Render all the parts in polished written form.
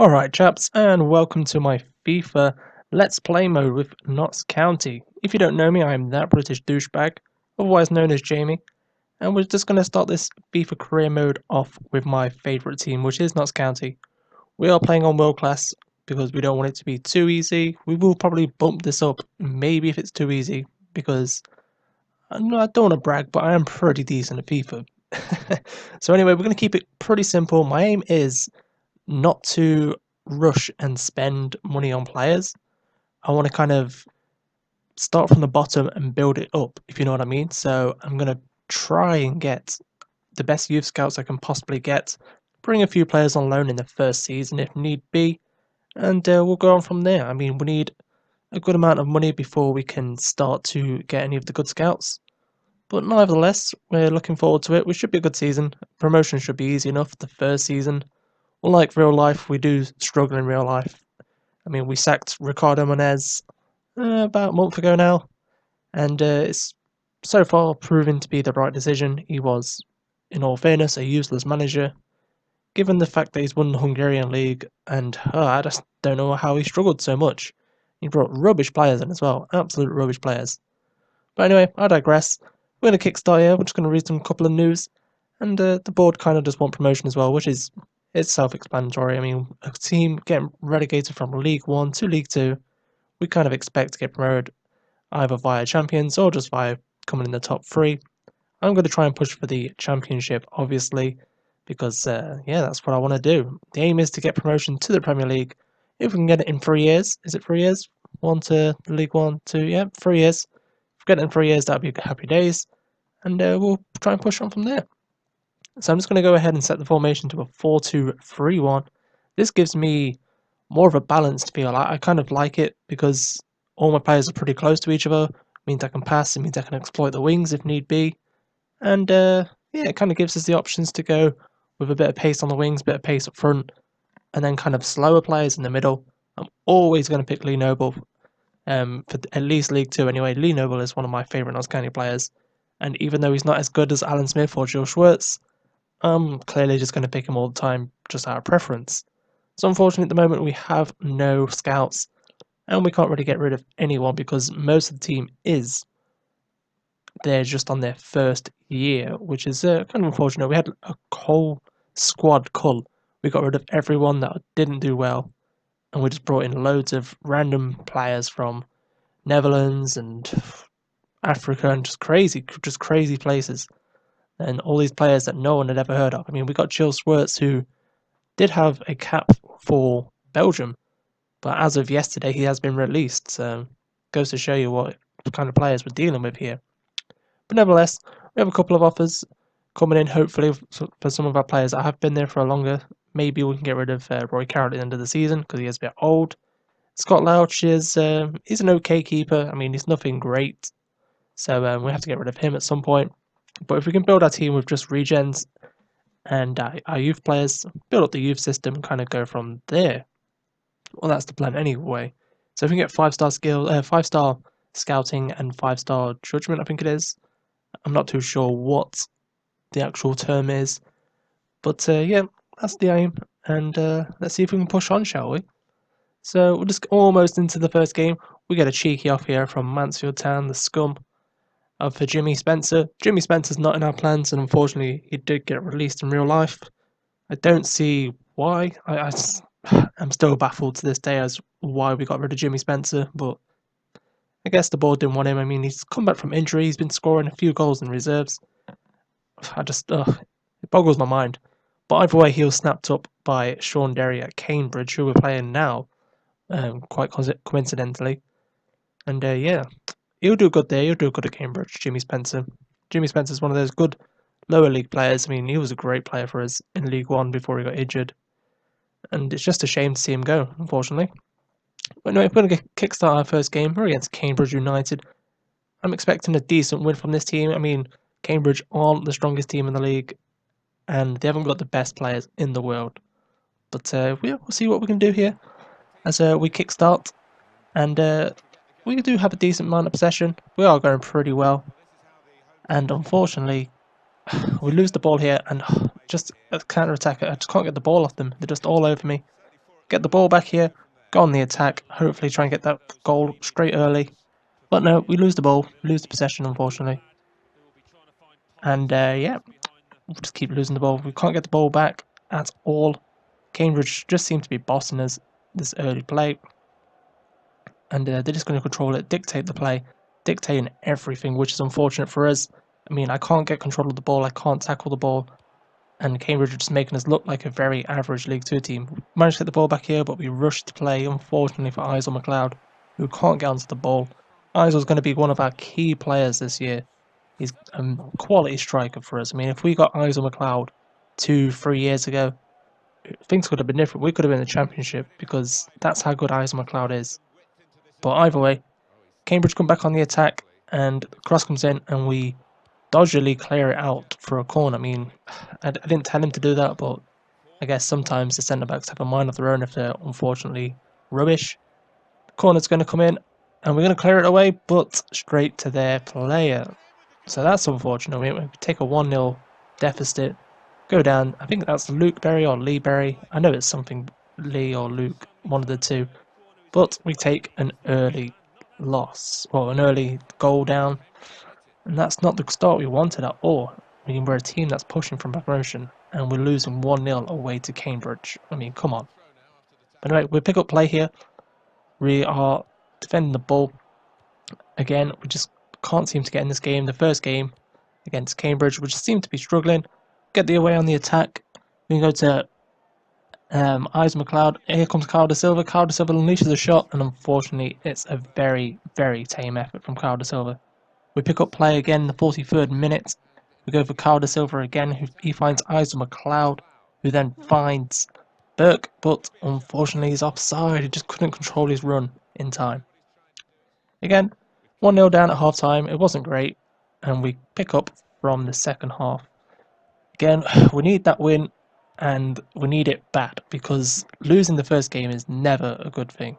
Alright chaps, and welcome to my FIFA Let's Play mode with Notts County. If you don't know me, I am that British douchebag, otherwise known as Jamie, and we're just going to start this FIFA career mode off with my favourite team, which is Notts County. We are playing on world class because we don't want it to be too easy. We will probably bump this up, maybe if it's too easy, because I don't want to brag, but I am pretty decent at FIFA. So anyway, we're going to keep it pretty simple. My aim is not to rush and spend money on players. I want to kind of start from the bottom and build it up, if you know what I mean. So I'm going to try and get the best youth scouts I can possibly get, bring a few players on loan in the first season if need be, and we'll go on from there. I mean, we need a good amount of money before we can start to get any of the good scouts. But nevertheless, we're looking forward to it. We should be a good season. Promotion should be easy enough the first season. Unlike real life, we do struggle in real life. I mean, we sacked Ricardo Monez about a month ago now, and it's so far proven to be the right decision. He was, in all fairness, a useless manager, given the fact that he's won the Hungarian league, and I just don't know how he struggled so much. He brought rubbish players in as well, absolute rubbish players. But anyway, I digress. We're going to kickstart here. We're just going to read some couple of news, and the board kind of just want promotion as well, which is it's self-explanatory. I mean, a team getting relegated from League One to League Two, we kind of expect to get promoted either via Champions or just via coming in the top three. I'm going to try and push for the Championship, obviously, because yeah, that's what I want to do. The aim is to get promotion to the Premier League. If we can get it in 3 years, is it 3 years? One to League One, two, yeah, 3 years. If we get it in 3 years, that'd be happy days, and we'll try and push on from there. So I'm just going to go ahead and set the formation to a 4-2-3-1. This gives me more of a balanced feel. I kind of like it because all my players are pretty close to each other. It means I can pass. It means I can exploit the wings if need be. And yeah, it kind of gives us the options to go with a bit of pace on the wings, bit of pace up front, and then kind of slower players in the middle. I'm always going to pick Lee Noble for at least League Two anyway. Lee Noble is one of my favourite Notts County players. And even though he's not as good as Alan Smith or Jill Schwartz, I'm clearly just going to pick him all the time just out of preference. So unfortunately at the moment we have no scouts and we can't really get rid of anyone because most of the team is they're just on their first year, which is kind of unfortunate. We had a whole squad cull. We got rid of everyone that didn't do well and we just brought in loads of random players from Netherlands and Africa and just crazy places. And all these players that no one had ever heard of. I mean, we got Jill Schwartz, who did have a cap for Belgium, but as of yesterday, he has been released. So, goes to show you what kind of players we're dealing with here. But nevertheless, we have a couple of offers coming in, hopefully, for some of our players that have been there for a longer. Maybe we can get rid of Roy Carroll at the end of the season because he is a bit old. Scott Louch he's an okay keeper. I mean, he's nothing great. So we have to get rid of him at some point. But if we can build our team with just regens and our youth players, build up the youth system, and kind of go from there. Well, that's the plan anyway. So if we can get 5-star skill, 5-star scouting and 5-star judgment, I think it is. I'm not too sure what the actual term is, but yeah, that's the aim. And let's see if we can push on, shall we? So we're just almost into the first game. We get a cheeky off here from Mansfield Town, the scum for Jimmy Spencer. Jimmy Spencer's not in our plans, and unfortunately, he did get released in real life. I don't see why. I'm still baffled to this day as why we got rid of Jimmy Spencer, but I guess the board didn't want him. I mean, he's come back from injury. He's been scoring a few goals in reserves. It boggles my mind. But either way, he was snapped up by Sean Derry at Cambridge, who we're playing now, quite coincidentally. And yeah, he'll do good there. He'll do good at Cambridge, Jimmy Spencer. Jimmy Spencer's one of those good lower league players. I mean, he was a great player for us in League One before he got injured. And it's just a shame to see him go, unfortunately. But anyway, we're going to kickstart our first game. We're against Cambridge United. I'm expecting a decent win from this team. I mean, Cambridge aren't the strongest team in the league, and they haven't got the best players in the world. But we'll see what we can do here as we kickstart. And we do have a decent amount of possession. We are going pretty well. And unfortunately, we lose the ball here and just at counter attack. I just can't get the ball off them. They're just all over me. get the ball back here, go on the attack, hopefully try and get that goal straight early. But no, we lose the ball, lose the possession, unfortunately. And yeah, we'll just keep losing the ball. We can't get the ball back at all. Cambridge just seem to be bossing us this early play. And they're just going to control it, dictate the play, dictating everything, which is unfortunate for us. I mean, I can't get control of the ball, I can't tackle the ball, and Cambridge are just making us look like a very average League Two team. We managed to get the ball back here, but we rushed to play, unfortunately for Isel McLeod, who can't get onto the ball. Isel's going to be one of our key players this year. He's a quality striker for us. I mean, if we got Isel McLeod 2, 3 years ago, things could have been different. We could have been in the championship because that's how good Isel McLeod is. But either way, Cambridge come back on the attack, and cross comes in, and we dodgily clear it out for a corner. I mean, I didn't tell him to do that, but I guess sometimes the centre backs have a mind of their own if they're unfortunately rubbish. The corner's going to come in, and we're going to clear it away, but straight to their player. So that's unfortunate. We take a 1-0 deficit, go down. I think that's Luke Berry or Lee Berry. I know it's something Lee or Luke, one of the two. But we take an early loss, well, an early goal down, and that's not the start we wanted at all. I mean, we're a team that's pushing from promotion, and we're losing 1-0 away to Cambridge. I mean, come on. But anyway, we pick up play here. We are defending the ball. Again, we just can't seem to get in this game. The first game against Cambridge, we just seem to be struggling. Get the away on the attack. We can go to Eyes McLeod. Here comes Kyle Da Silva. Kyle Da Silva unleashes a shot, and unfortunately, it's a very, very tame effort from Kyle Da Silva. We pick up play again in the 43rd minute. We go for Kyle Da Silva again. He finds Eyes McLeod, who then finds Burke, but unfortunately, he's offside. He just couldn't control his run in time. Again, 1-0 down at half time. It wasn't great, and we pick up from the second half. Again, we need that win, and we need it bad because losing the first game is never a good thing.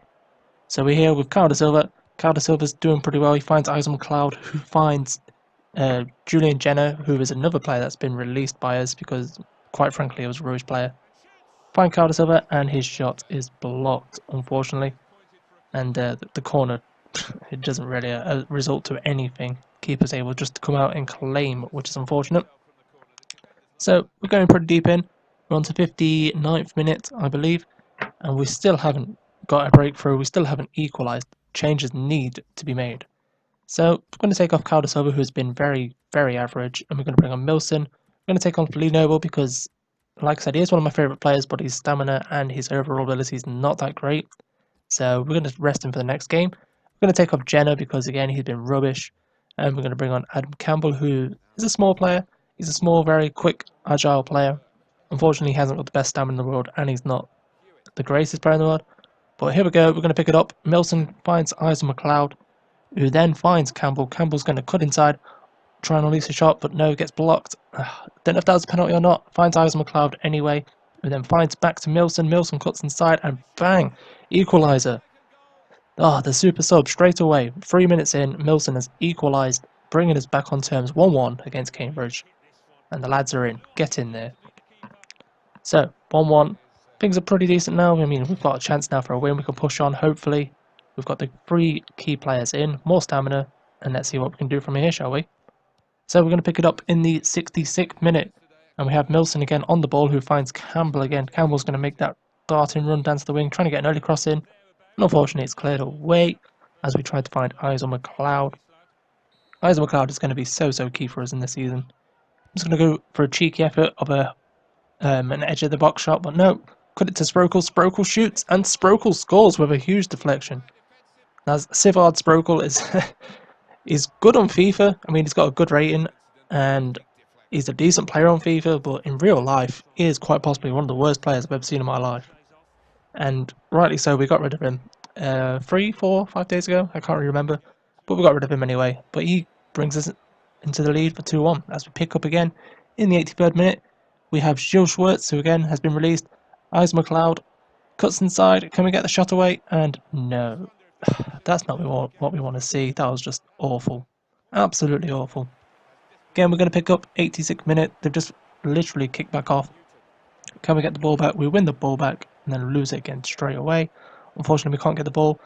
So we're here with Kyle Da Silva. Kyle Da Silva's doing pretty well. He finds Isaac McLeod, who finds Julian Jenner, who is another player that's been released by us because, quite frankly, he was a rubbish player. Find Kyle Da Silva, and his shot is blocked, unfortunately. And the corner, it doesn't really result to anything. Keeper's able just to come out and claim, which is unfortunate. So we're going pretty deep in. We're on to 59th minute, I believe, and we still haven't got a breakthrough. We still haven't equalised. Changes need to be made. So we're going to take off Kyle Da Silva, who has been very, very average, and we're going to bring on Milson. We're going to take on Lee Noble because, like I said, he is one of my favourite players, but his stamina and his overall ability is not that great. So we're going to rest him for the next game. We're going to take off Jenner because, again, he's been rubbish. And we're going to bring on Adam Campbell, who is a small player. He's a small, very quick, agile player. Unfortunately, he hasn't got the best stamina in the world, and he's not the greatest player in the world. But here we go. We're going to pick it up. Milson finds Isaac McLeod, who then finds Campbell. Campbell's going to cut inside, try and release a shot, but no, gets blocked. Don't know if that was a penalty or not. Finds Isaac McLeod anyway, who then finds back to Milson. Milson cuts inside, and bang, equaliser. The super sub straight away. 3 minutes in, Milson has equalised, bringing us back on terms 1-1 against Cambridge. And the lads are in. Get in there. So, 1-1. Things are pretty decent now. I mean, we've got a chance now for a win. We can push on, hopefully. We've got the 3 key players in, more stamina, and let's see what we can do from here, shall we? So we're going to pick it up in the 66th minute. And we have Milson again on the ball, who finds Campbell again. Campbell's going to make that darting run down to the wing, trying to get an early cross in. And unfortunately, it's cleared away as we try to find Isaac McLeod. Isaac McLeod is going to be so key for us in this season. I'm just going to go for a cheeky effort of an edge of the box shot, but no. Cut it to Sprokel. Sprokel shoots, and Sprokel scores with a huge deflection. Now, Sivard Sprokel is good on FIFA. I mean, he's got a good rating, and he's a decent player on FIFA, but in real life, he is quite possibly one of the worst players I've ever seen in my life. And rightly so, we got rid of him 3, 4, 5 days ago. I can't really remember, but we got rid of him anyway. But he brings us into the lead for 2-1 as we pick up again in the 83rd minute. We have Gilles Schwartz, who again has been released. Isaac McLeod cuts inside. Can we get the shot away? And no, that's not what we want to see. That was just awful, absolutely awful. Again, we're going to pick up 86th minute. They've just literally kicked back off. Can we get the ball back? We win the ball back. and then lose it again straight away. Unfortunately, we can't get the ball.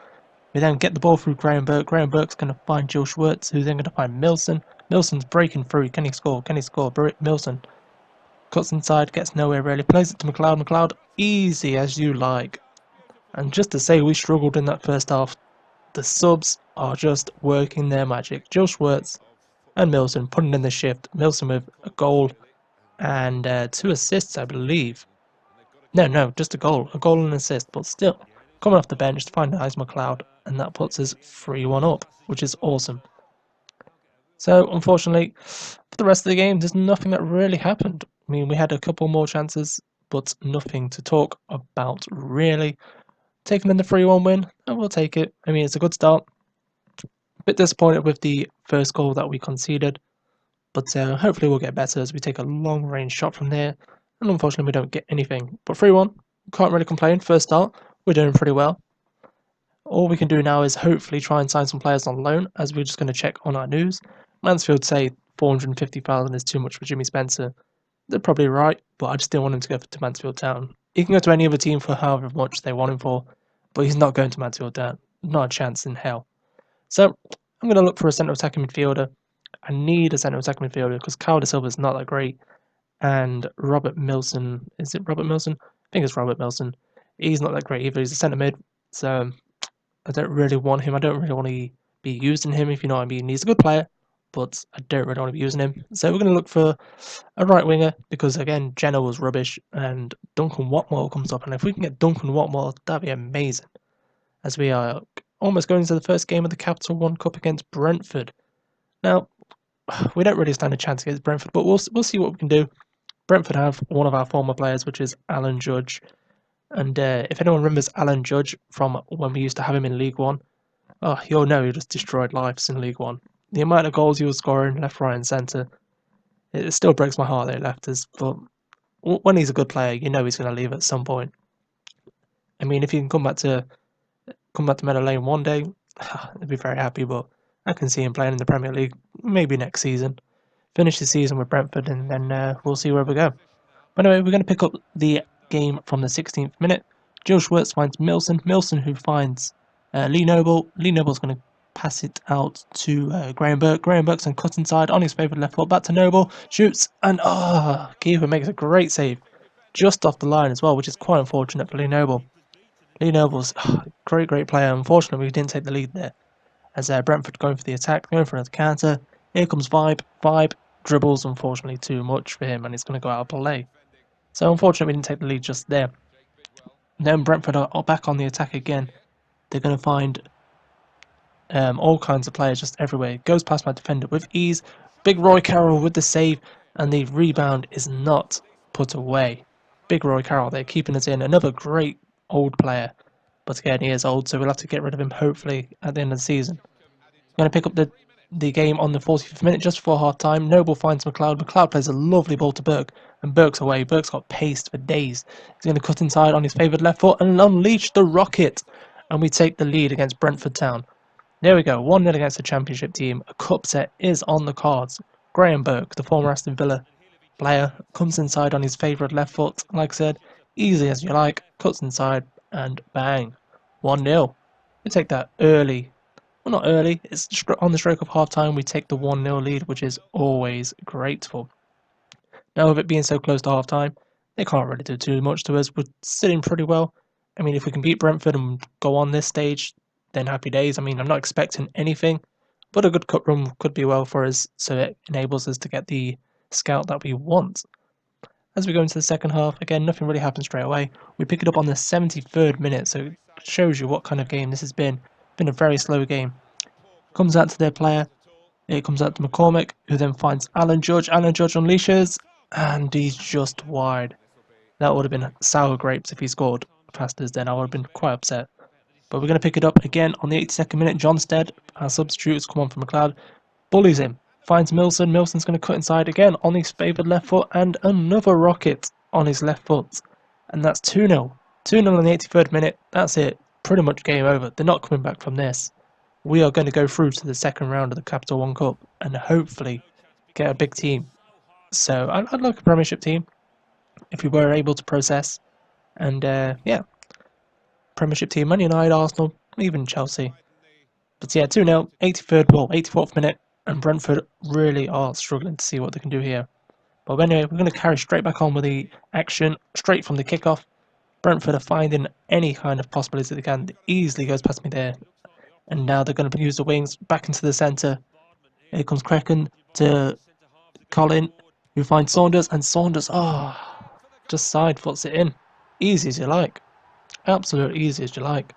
We then get the ball through Graham Burke. Graham Burke's going to find Jill Schwartz, who's then going to find Milson. Milson's breaking through. Can he score? Can he score? Milson cuts inside, gets nowhere really. Plays it to McLeod. McLeod, easy as you like. And just to say, we struggled in that first half. The subs are just working their magic. Jill Schwartz and Milson putting in the shift. Milson with a goal and 2 assists, I believe. No, just a goal and an assist, but still coming off the bench to find Eyes McLeod, and that puts us 3-1 up, which is awesome. So unfortunately, for the rest of the game, there's nothing that really happened. I mean, we had a couple more chances, but nothing to talk about really. Taking in the 3-1 win, and we'll take it. I mean, it's a good start. A bit disappointed with the first goal that we conceded, but hopefully we'll get better as we take a long range shot from there. And unfortunately, we don't get anything. But 3-1, can't really complain. First start, we're doing pretty well. All we can do now is hopefully try and sign some players on loan, as we're just going to check on our news. Mansfield say 450,000 is too much for Jimmy Spencer. They're probably right, but I just didn't want him to go to Mansfield Town. He can go to any other team for however much they want him for, but he's not going to Mansfield Town. Not a chance in hell. So I'm going to look for a centre attacking midfielder. I need a centre attacking midfielder because Kyle De Silva's not that great. And Robert Milson, is it Robert Milson? I think it's Robert Milson. He's not that great either. He's a centre mid, so I don't really want him. I don't really want to be using him, if you know what I mean. He's a good player, but I don't really want to be using him. So we're going to look for a right winger because, again, Jenna was rubbish and Duncan Watmore comes up. And if we can get Duncan Watmore, that'd be amazing. As we are almost going into the first game of the Capital One Cup against Brentford. Now, we don't really stand a chance against Brentford, but we'll see what we can do. Brentford have one of our former players, which is Alan Judge. And if anyone remembers Alan Judge from when we used to have him in League One, oh, you'll know he just destroyed lives in League One. The amount of goals he was scoring left, right, and centre, it still breaks my heart that he left us. But when he's a good player, you know he's going to leave at some point. I mean, if he can come back to Meadow Lane one day, I'd be very happy. But I can see him playing in the Premier League maybe next season. Finish the season with Brentford, and then we'll see where we go. But anyway, we're going to pick up the game from the 16th minute. Jill Schwartz finds Milson. Milson who finds Lee Noble. Lee Noble's going to pass it out to Graham Burke. Graham Burke's on cut inside on his favourite left foot. Back to Noble. Shoots and keeper makes a great save. Just off the line as well, which is quite unfortunate for Lee Noble. Lee Noble's great player. Unfortunately, we didn't take the lead there. As Brentford going for the attack, going for another counter. Here comes Vibe. Vibe dribbles, unfortunately, too much for him, and he's going to go out of play. So unfortunately, we didn't take the lead just there. Then Brentford are back on the attack again. They're going to find all kinds of players just everywhere. Goes past my defender with ease. Big Roy Carroll with the save, and the rebound is not put away. Big Roy Carroll, they're keeping us in. Another great old player. But again, he is old, so we'll have to get rid of him hopefully at the end of the season. I'm going to pick up the game on the 45th minute just before half time. Noble finds McLeod. McLeod plays a lovely ball to Burke, and Burke's away. Burke's got paced for days. He's going to cut inside on his favoured left foot and unleash the rocket, and we take the lead against Brentford Town. There we go, 1-0 against the Championship team. A cup set is on the cards. Graham Burke, the former Aston Villa player, comes inside on his favourite left foot. Like I said, easy as you like, cuts inside, and bang, 1-0. We take that early. Well, not early, it's on the stroke of half time. We take the 1-0 lead, which is always grateful. Now, with it being so close to half time, they can't really do too much to us. We're sitting pretty well. I mean, if we can beat Brentford and go on this stage, then happy days. I mean, I'm not expecting anything, but a good cup run could be well for us, so it enables us to get the scout that we want. As we go into the second half, again, nothing really happens straight away. We pick it up on the 73rd minute, so it shows you what kind of game this has been. Been a very slow game. Comes out to their player. It comes out to McCormick, who then finds Alan Judge. Alan Judge unleashes, and he's just wide. That would have been sour grapes if he scored faster, then I would have been quite upset. But we're going to pick it up again on the 82nd minute. Johnstead, our substitute, has come on for McLeod. Bullies him. Finds Milson. Milson's going to cut inside again on his favoured left foot. And another rocket on his left foot. And that's 2-0. 2-0 in the 83rd minute. That's it. Pretty much game over. They're not coming back from this. We are going to go through to the second round of the Capital One Cup. And hopefully get a big team. So I'd like a Premiership team. If we were able to process. And yeah, Premiership team, Man United, Arsenal, even Chelsea. But yeah, 2-0, 83rd, well, 84th minute, and Brentford really are struggling to see what they can do here. But anyway, we're going to carry straight back on with the action, straight from the kickoff. Brentford are finding any kind of possibility they can. It easily goes past me there. And now they're going to use the wings back into the centre. Here comes Kraken to Colin, who finds Saunders, and Saunders, just side foots it in. Easy as you like. Absolutely easy as you like.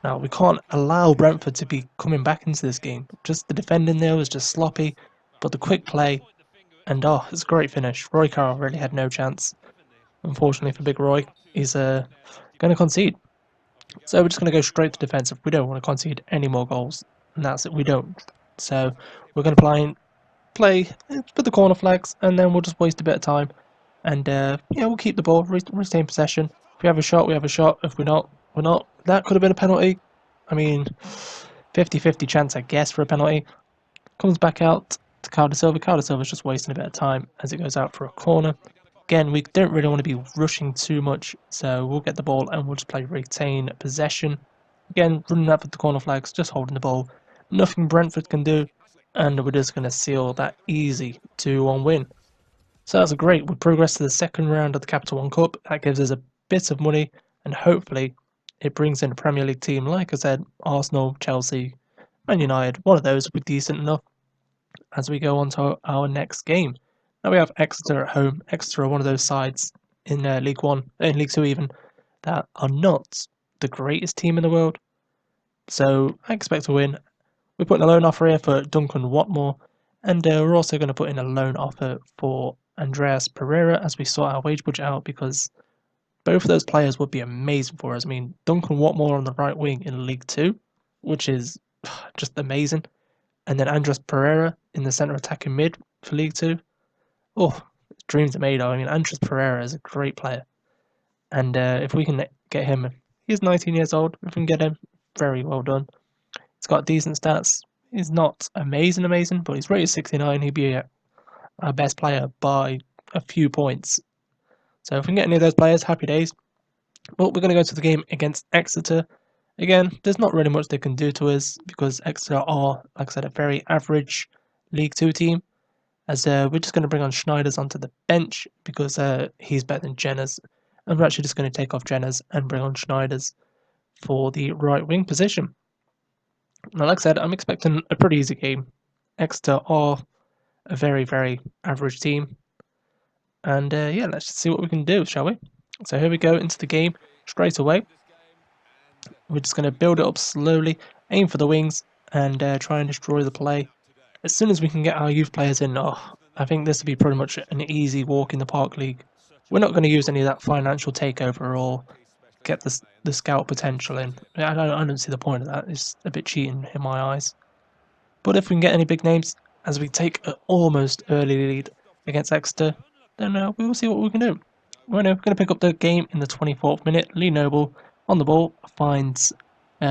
Now, we can't allow Brentford to be coming back into this game. Just the defending there was just sloppy, but the quick play, and it's a great finish. Roy Carroll really had no chance. Unfortunately for Big Roy, he's going to concede. So we're just going to go straight to defensive. We don't want to concede any more goals, and that's it. We don't. So we're going to play with the corner flags, and then we'll just waste a bit of time. And yeah, we'll keep the ball, retain possession. If we have a shot, we have a shot. If we're not, we're not. That could have been a penalty. I mean, 50-50 chance, I guess, for a penalty. Comes back out to Calder-Silva. Calder-Silva's just wasting a bit of time as it goes out for a corner. Again, we don't really want to be rushing too much, so we'll get the ball and we'll just play retain possession. Again, running up at the corner flags, just holding the ball. Nothing Brentford can do, and we're just going to seal that easy 2-1 win. So that's great. We progress to the second round of the Capital One Cup. That gives us a bit of money, and hopefully it brings in a Premier League team, like I said, Arsenal, Chelsea, Man United. One of those would be decent enough as we go on to our next game. Now we have Exeter at home. Exeter are one of those sides in League One, in League Two even, that are not the greatest team in the world. So I expect to win. We're putting a loan offer here for Duncan Watmore, and we're also going to put in a loan offer for Andreas Pereira as we sort our wage budget out, because both of those players would be amazing for us. I mean, Duncan Watmore on the right wing in League Two, which is just amazing, and then Andreas Pereira in the centre attacking mid for League Two. Oh, dreams are made of. I mean, Andreas Pereira is a great player, and if we can get him, he's 19 years old. If we can get him, very well done. He's got decent stats. He's not amazing, but he's rated 69. He'd be our best player by a few points. So if we can get any of those players, happy days. But we're going to go to the game against Exeter. Again, there's not really much they can do to us because Exeter are, like I said, a very average League Two team. As we're just going to bring on Schneider's onto the bench because he's better than Jenners. And we're actually just going to take off Jenners and bring on Schneider's for the right wing position. Now, like I said, I'm expecting a pretty easy game. Exeter are a very average team. And yeah, let's just see what we can do, shall we? So here we go into the game straight away. We're just going to build it up slowly, aim for the wings, and try and destroy the play. As soon as we can get our youth players in, I think this will be pretty much an easy walk in the park league. We're not going to use any of that financial takeover or get the scout potential in. I don't see the point of that. It's a bit cheating in my eyes. But if we can get any big names as we take an almost early lead against Exeter, then we will see what we can do. We're going to pick up the game in the 24th minute. Lee Noble on the ball finds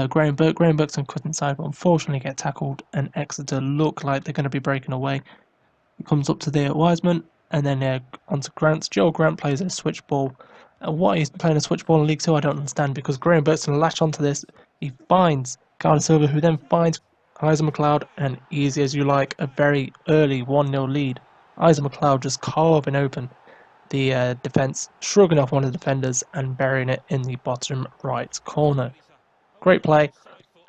Graham Burke. Graham Burke's on cut inside, but unfortunately get tackled, and Exeter look like they're going to be breaking away. He comes up to the Wiseman, and then onto Grant. Joel Grant plays a switch ball. Why he's playing a switch ball in League Two, I don't understand, because Graham Burke's going to latch onto this. He finds Carter Silva, who then finds Isaac McLeod, and easy as you like, a very early 1-0 lead. Isaac McLeod just carving open the defence, shrugging off one of the defenders and burying it in the bottom right corner. Great play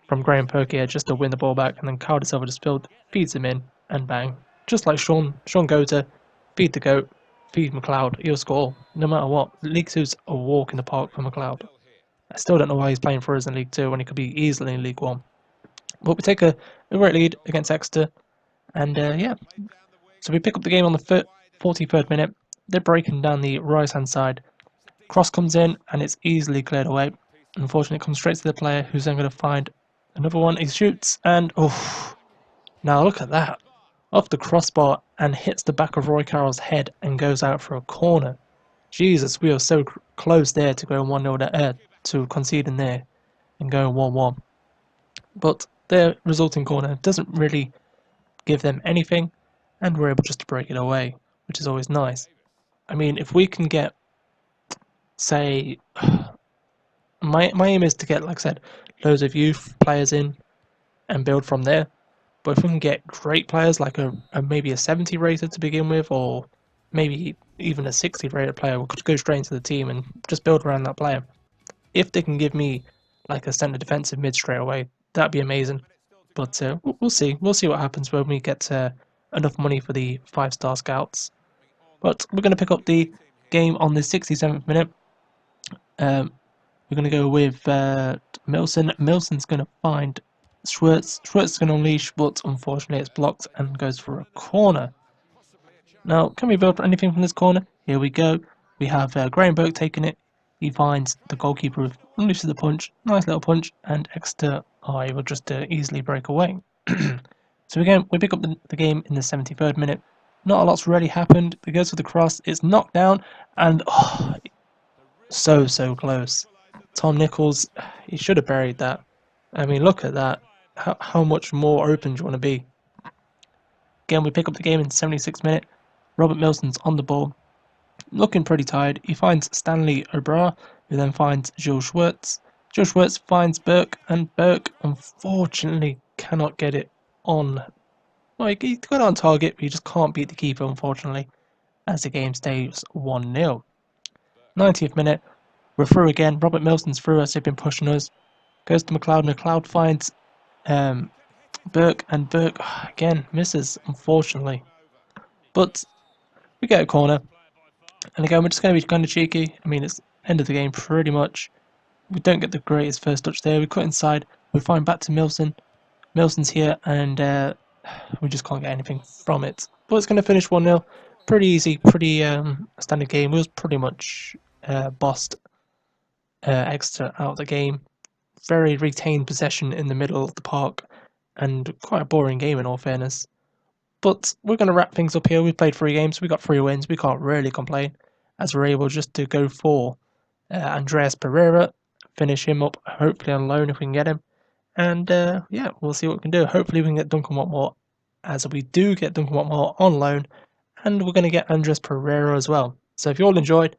from Graham Perkier just to win the ball back, and then Carter Silva just feeds him in, and bang. Just like Sean Gota, feed the goat, feed McLeod, he'll score no matter what. League Two's a walk in the park for McLeod. I still don't know why he's playing for us in League Two when he could be easily in League One. But we take a great lead against Exeter, and yeah. So we pick up the game on the 43rd minute. They're breaking down the right hand side. Cross comes in, and it's easily cleared away. Unfortunately, it comes straight to the player, who's then going to find another one. He shoots, and now look at that. Off the crossbar and hits the back of Roy Carroll's head and goes out for a corner. Jesus, we are so close there to going 1-0 to conceding there and going 1-1. But their resulting corner doesn't really give them anything, and we're able just to break it away, which is always nice. I mean, if we can get say my aim is to get, like I said, loads of youth players in and build from there. But if we can get great players like a maybe a 70 rated to begin with, or maybe even a 60 rated player, we could go straight into the team and just build around that player. If they can give me like a centre defensive mid straight away, that'd be amazing. But we'll see. We'll see what happens when we get enough money for the 5-star scouts. But we're going to pick up the game on the 67th minute. Um, we're going to go with Milson. Milson's going to find Schwartz. Schwartz is going to unleash, but unfortunately it's blocked and goes for a corner. Now, can we build anything from this corner? Here we go. We have Graham Burke taking it. He finds the goalkeeper, unleashes the punch. Nice little punch, and Exeter are able just to easily break away. So again, we pick up the game in the 73rd minute. Not a lot's really happened. It goes for the cross. It's knocked down, and so close. Tom Nichols, he should have buried that. I mean, look at that. How much more open do you want to be? Again, we pick up the game in the 76th minute. Robert Milson's on the ball, looking pretty tired. He finds Stanley O'Bra, who then finds Jules Schwartz. Jules Schwartz finds Burke, and Burke unfortunately cannot get it on. Well, he got it on target, but he just can't beat the keeper, unfortunately, as the game stays 1-0. 90th minute, we're through again. Robert Milson's through us. They've been pushing us. Goes to McLeod. McLeod finds Burke, and Burke again misses, unfortunately. But we get a corner. And again, we're just going to be kind of cheeky. I mean, it's end of the game pretty much. We don't get the greatest first touch there. We cut inside. We find back to Milson. Milson's here, and we just can't get anything from it. But it's going to finish 1-0. Pretty easy, pretty standard game. It was pretty much bossed Exeter out of the game. Very retained possession in the middle of the park, and quite a boring game in all fairness. But we're going to wrap things up here. We've played 3 games. We got 3 wins. We can't really complain, as we're able just to go for Andreas Pereira, finish him up, hopefully on loan if we can get him. And yeah, we'll see what we can do. Hopefully we can get Duncan Watmore, as we do get Duncan Watmore on loan. And we're going to get Andreas Pereira as well. So if you all enjoyed,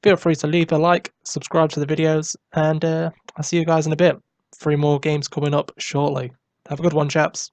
feel free to leave a like, subscribe to the videos, and I'll see you guys in a bit. 3 more games coming up shortly. Have a good one, chaps.